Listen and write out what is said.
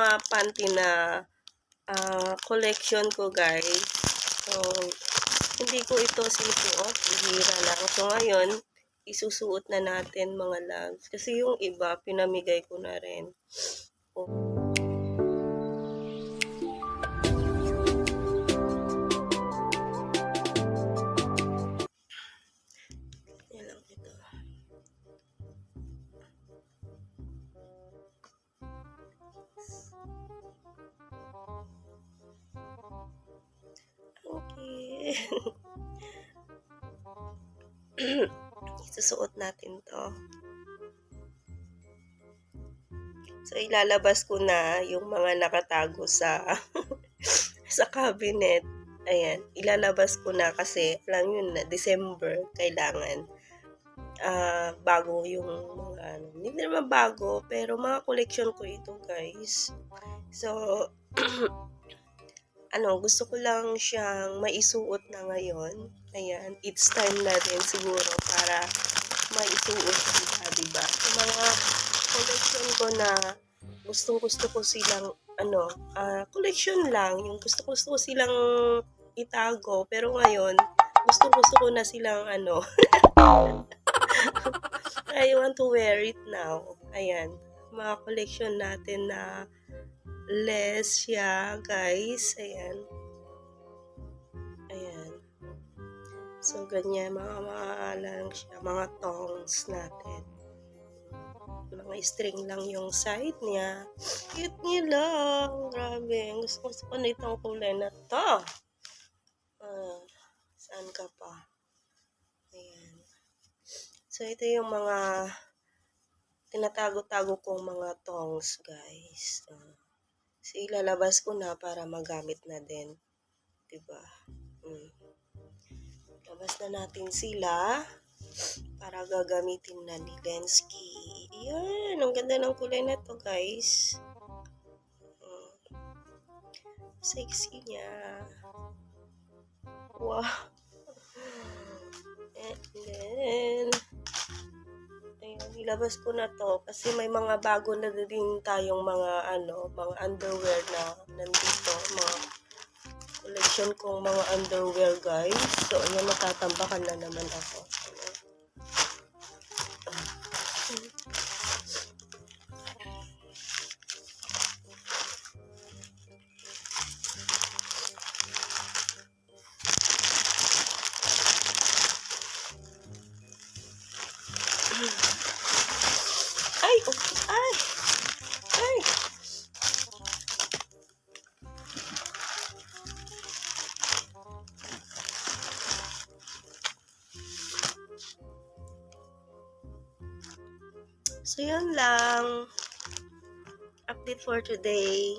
mga panty na collection ko, guys. So, hindi ko ito sinusuot. Bihira lang. So, ngayon, isusuot na natin, mga loves. Kasi yung iba, pinamigay ko na rin. Oh. Okay. Isusuot natin to. So, ilalabas ko na yung mga nakatago sa sa cabinet. Ayan, ilalabas ko na kasi alam yun na December kailangan bago yung mga hindi naman bago pero mga collection ko ito, guys. So gusto ko lang siyang maisuot na ngayon. Ayan, it's time na din siguro para maisuot sila, diba? So, mga collection ko na gustong-gusto ko silang collection lang, yung gusto-gusto ko silang itago, pero ngayon gustong-gusto ko na silang I want to wear it now. Ayan, mga collection natin na less siya, guys. Ayan. Ayan. So, ganyan, mga lang siya, mga tongs natin. Mga string lang yung side niya. Cute niya lang. Grabe. Gusto ko na itong kulay na to. Saan ka pa? Ayan. So, ito yung mga tinatago-tago kong mga tongs, guys. So, ilalabas ko na para magamit na din. Diba? Labas na natin sila para gagamitin na ni Lensky. Ayan, ang ganda ng kulay na to, guys. Sexy niya. Wow. And then, ayan, ilabas ko na to kasi may mga bago na din tayong mga mga underwear na nandito, mga collection kong mga underwear, guys. So, ayan, natatambakan na naman ako. Ay! Ay! Ay! So, yun lang. Update for today.